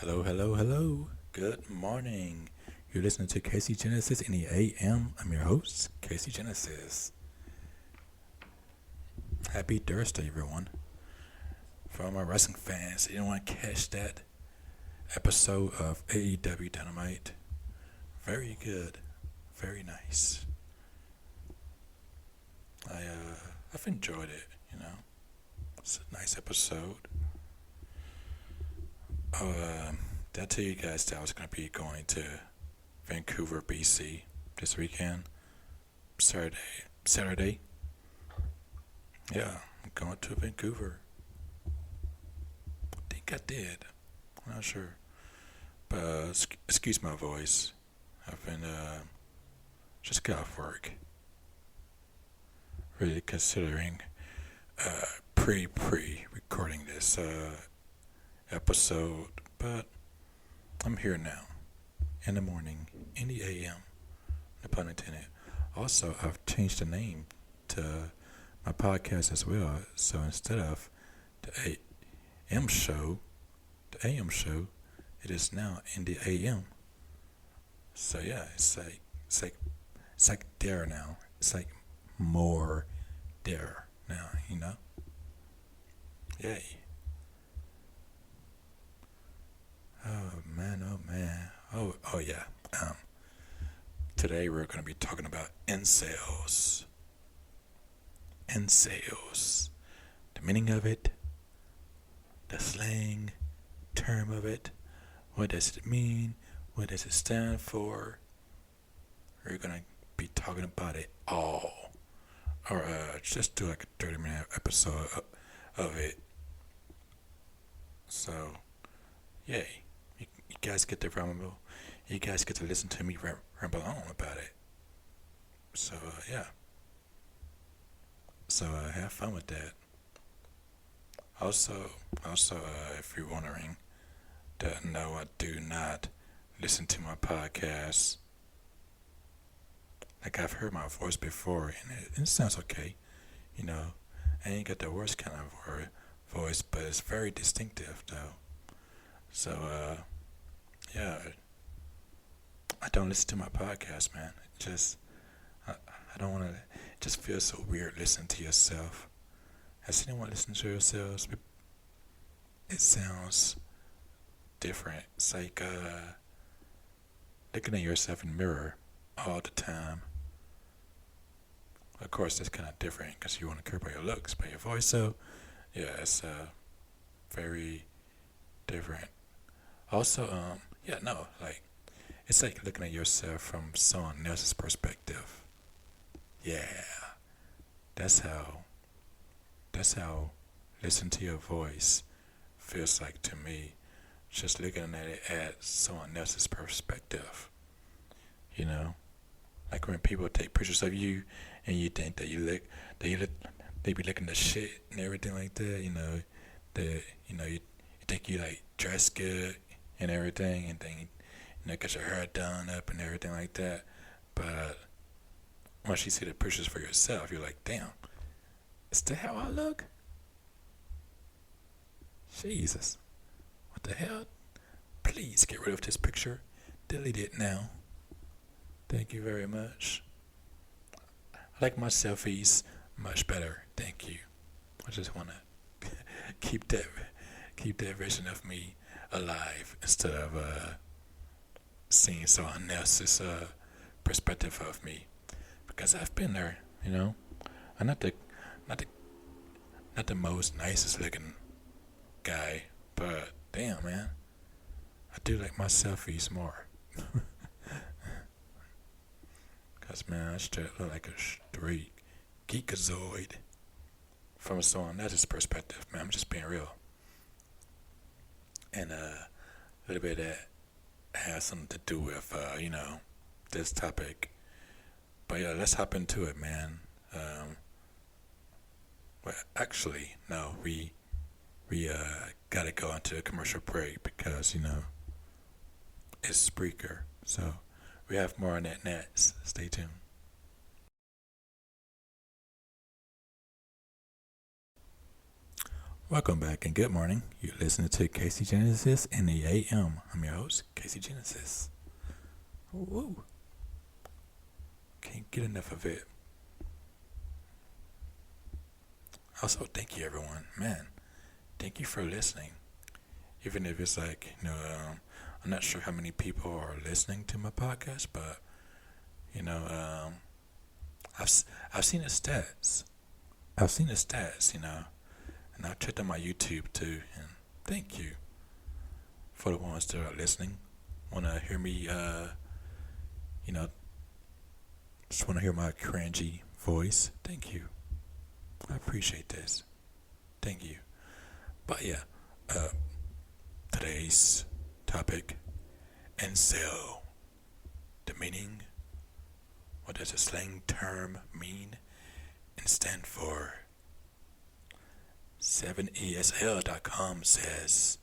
Hello, hello, hello. Good morning. You're listening to Casey Genesis in the AM. I'm your host, Casey Genesis. Happy Thursday, everyone. For all my wrestling fans, you don't want to catch that episode of AEW Dynamite. Very good. Very nice. I've enjoyed it, It's a nice episode. Did I tell you guys that I was going to be going to Vancouver, BC this weekend? Saturday? Yeah, I'm going to Vancouver. I think I did. I'm not sure. But excuse my voice. I've been just got off work. Really considering pre recording this episode, but I'm here now. In the morning, in the AM. No pun intended. Also, I've changed the name to my podcast as well. So instead of the AM show, it is now in the AM. So yeah, it's like there now. It's like more there now. Yay. Oh man. Oh yeah. Today we're gonna be talking about incels. Incels. The meaning of it, the slang term of it, what does it mean, what does it stand for. We're gonna be talking about it all. Or just do like a 30-minute episode of it. So, yay. You guys get to ramble. You guys get to listen to me ramble on about it. So, yeah. So, have fun with that. Also, if you're wondering, no, I do not listen to my podcast. Like, I've heard my voice before, and it sounds okay. I ain't got the worst kind of voice, but it's very distinctive, though. So, yeah, I don't listen to my podcast, man. I don't want to. It just feels so weird listening to yourself. Has anyone listened to yourselves? It sounds different. It's like looking at yourself in the mirror all the time. Of course, that's kind of different because you want to care about your looks, but your voice, so yeah, it's very different. Also, it's like looking at yourself from someone else's perspective. Yeah, that's how listen to your voice feels like to me. Just looking at it at someone else's perspective. Like when people take pictures of you and you think that they be looking the shit and everything like that. You think you like dress good and everything, and then get your hair done up and everything like that. But once you see the pictures for yourself, you're like, damn, is that how I look? Jesus, what the hell? Please get rid of this picture. Delete it now. Thank you very much. I like my selfies much better. Thank you. I just want to keep that version of me alive instead of seeing someone else's perspective of me, because I've been there. I'm not the most nicest looking guy, but damn, man, I do like my selfies more. Cause man, I straight look like a straight geekazoid from someone else's perspective. Man, I'm just being real. And a little bit of that has something to do with this topic. But yeah, let's hop into it, man. Well, actually, no, we gotta go into a commercial break because it's Spreaker. So we have more on that next. Stay tuned. Welcome back and good morning. You're listening to Casey Genesis in the AM. I'm your host, Casey Genesis. Woo! Can't get enough of it. Also, thank you, everyone. Man, thank you for listening. Even if it's I'm not sure how many people are listening to my podcast, but I've seen the stats. And I've checked on my YouTube too. And thank you for the ones that are listening. Want to hear me? Just want to hear my cringy voice. Thank you. I appreciate this. Thank you. But yeah, today's topic, incel. The meaning. What does a slang term mean and stand for? 7ESL.com says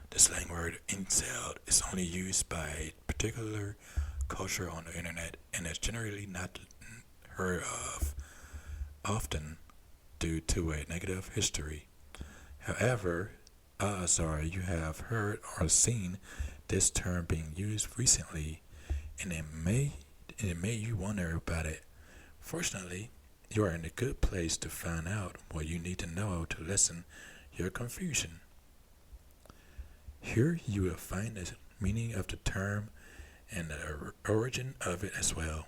the slang word incel is only used by a particular culture on the internet and is generally not heard of often due to a negative history. However, odds are you have heard or seen this term being used recently, and it made you wonder about it. Fortunately, you are in a good place to find out what you need to know to lessen your confusion. Here you will find the meaning of the term and the origin of it as well.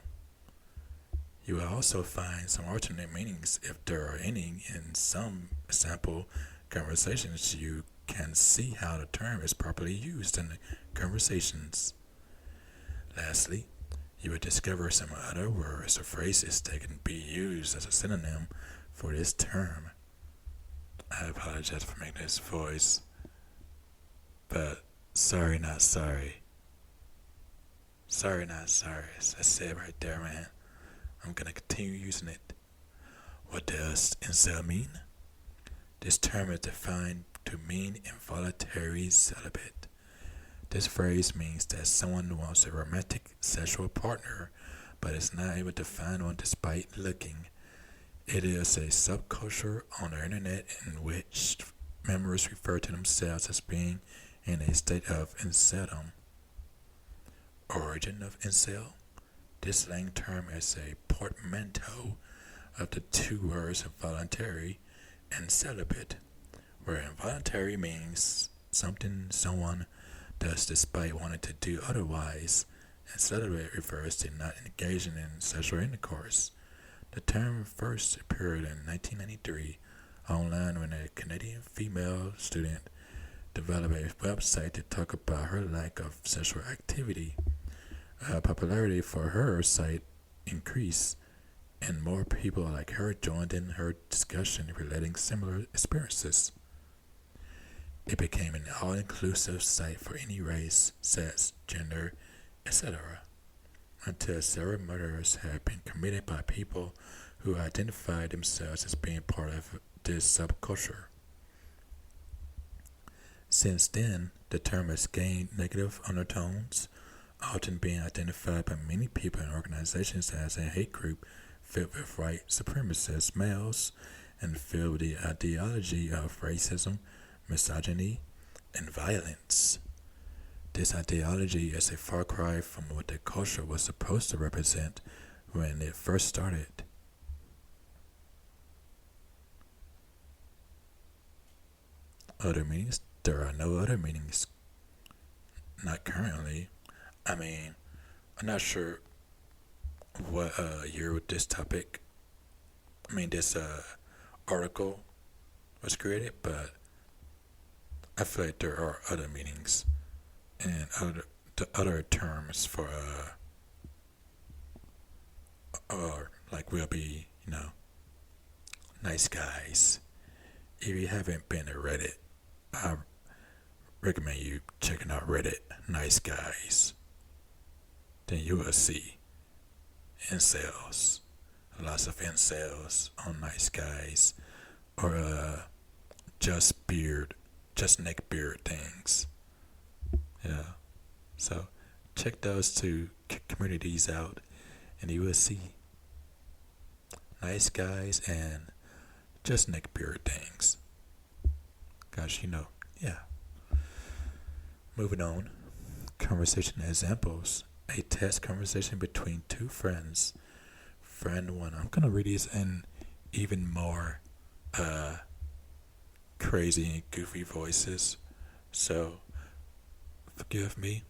You will also find some alternate meanings if there are any. In some sample conversations, you can see how the term is properly used in the conversations. Lastly, you will discover some other words or phrases that can be used as a synonym for this term. I apologize for making this voice, but sorry, not sorry. Sorry, not sorry. That's it right there, man. I'm gonna continue using it. What does incel mean? This term is defined to mean involuntary celibate. This phrase means that someone wants a romantic sexual partner but is not able to find one despite looking. It is a subculture on the internet in which members refer to themselves as being in a state of inceldom. Origin of incel? This slang term is a portmanteau of the two words involuntary and celibate, where involuntary means something someone does despite wanting to do otherwise, and celibate refers to not engaging in sexual intercourse. The term first appeared in 1993 online when a Canadian female student developed a website to talk about her lack of sexual activity. Popularity for her site increased, and more people like her joined in her discussion relating similar experiences. It became an all-inclusive site for any race, sex, gender, etc. Until several murders have been committed by people who identified themselves as being part of this subculture. Since then, the term has gained negative undertones, often being identified by many people and organizations as a hate group filled with white supremacist males and filled with the ideology of racism, misogyny, and violence. This ideology is a far cry from what the culture was supposed to represent when it first started. Other meanings? There are no other meanings. Not currently. I'm not sure what year with this topic, this article was created, but I feel like there are other meanings and other terms for or like will be, nice guys. If you haven't been to Reddit, I recommend you checking out Reddit, nice guys. Then you will see incels, lots of incels on nice guys, or just neck beard things. Yeah. So check those two communities out, and you will see nice guys and just neck beard things. Gosh, yeah. Moving on. Conversation examples. A test conversation between two friends. Friend one. I'm gonna read these in even more uh crazy and goofy voices. So forgive me.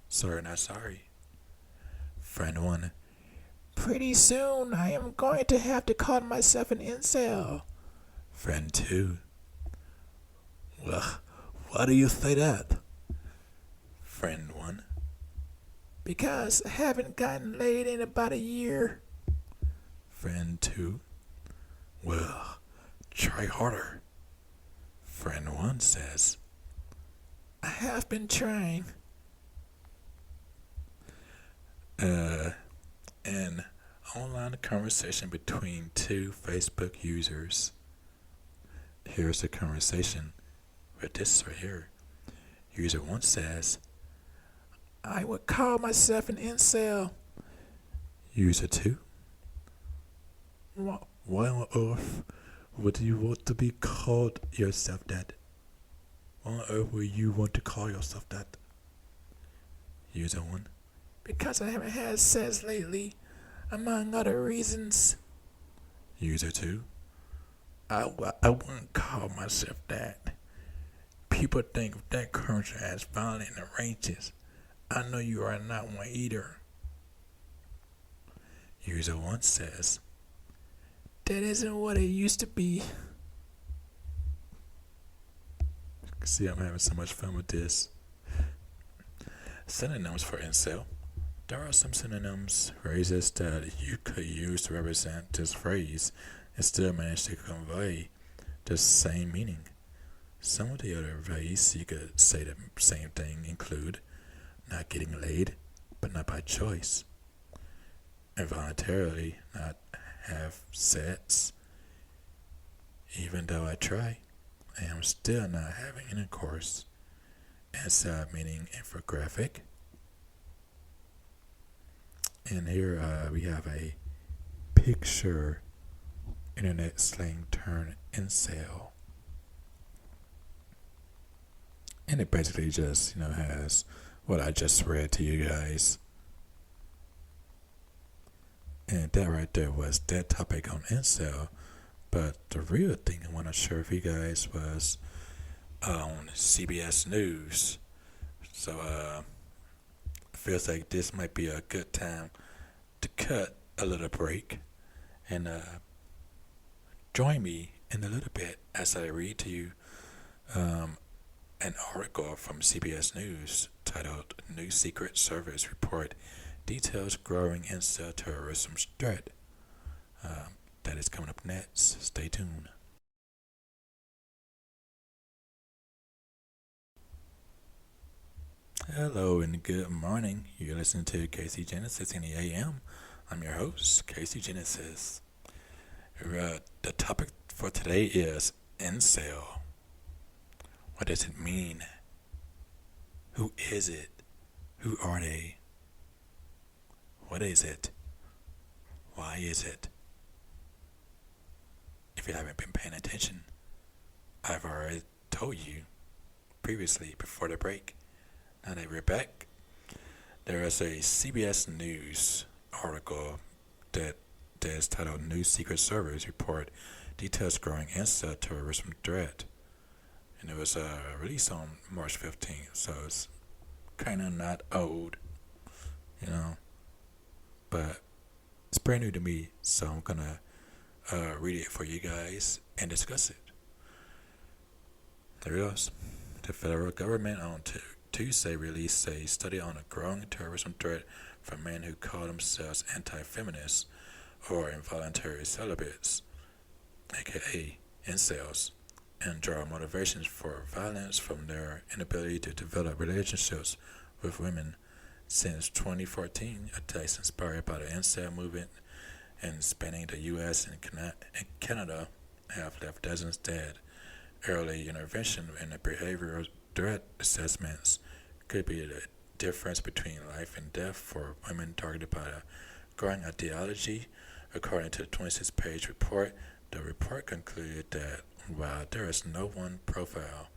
Sorry, not sorry. Friend one. Pretty soon I am going to have to call myself an incel. Friend two. Well, why do you say that? Friend one. Because I haven't gotten laid in about a year. Friend two. Well, try harder. Friend one says, I have been trying. An online conversation between two Facebook users. Here's the conversation with this right here. User one says, I would call myself an incel. User two, why on earth would you want to be called yourself that? Why on earth would you want to call yourself that? User one, because I haven't had sex lately, among other reasons. User two, I wouldn't call myself that. People think of that culture as violent and racist. I know you are not one either. User one says, that isn't what it used to be. See, I'm having so much fun with this. Synonyms for incel. There are some synonyms, phrases that you could use to represent this phrase and still manage to convey the same meaning. Some of the other ways you could say the same thing include not getting laid, but not by choice. Involuntarily not have sex. Even though I try, I am still not having intercourse. Inside meaning infographic. And here we have a picture internet slang term incel. And it basically just, has what I just read to you guys. And that right there was that topic on incel. But the real thing I want to share with you guys was on CBS News. So it feels like this might be a good time to cut a little break and join me in a little bit as I read to you an article from CBS News titled New Secret Service Report Details Growing Incel Terrorism Threat. That is coming up next. Stay tuned. Hello and good morning. You're listening to Casey Genesis in the AM. I'm your host, Casey Genesis. The topic for today is incel. What does it mean? Who is it? Who are they? What is it? Why is it? If you haven't been paying attention, I've already told you previously before the break. Now that we're back, there is a CBS News article that is titled New Secret Service Report Details Growing Incel Terrorism Threat. And it was released on March 15th, so it's kind of not old, but it's brand new to me, so I'm going to read it for you guys and discuss it. There it goes. The federal government on Tuesday released a study on a growing terrorism threat from men who call themselves anti-feminists or involuntary celibates, aka incels, and draw motivations for violence from their inability to develop relationships with women. Since 2014, attacks inspired by the incel movement and spanning the U.S. and Canada have left dozens dead. Early intervention in the behavioral threat assessments could be the difference between life and death for women targeted by a growing ideology, according to the 26-page report The report concluded that while there is no one profile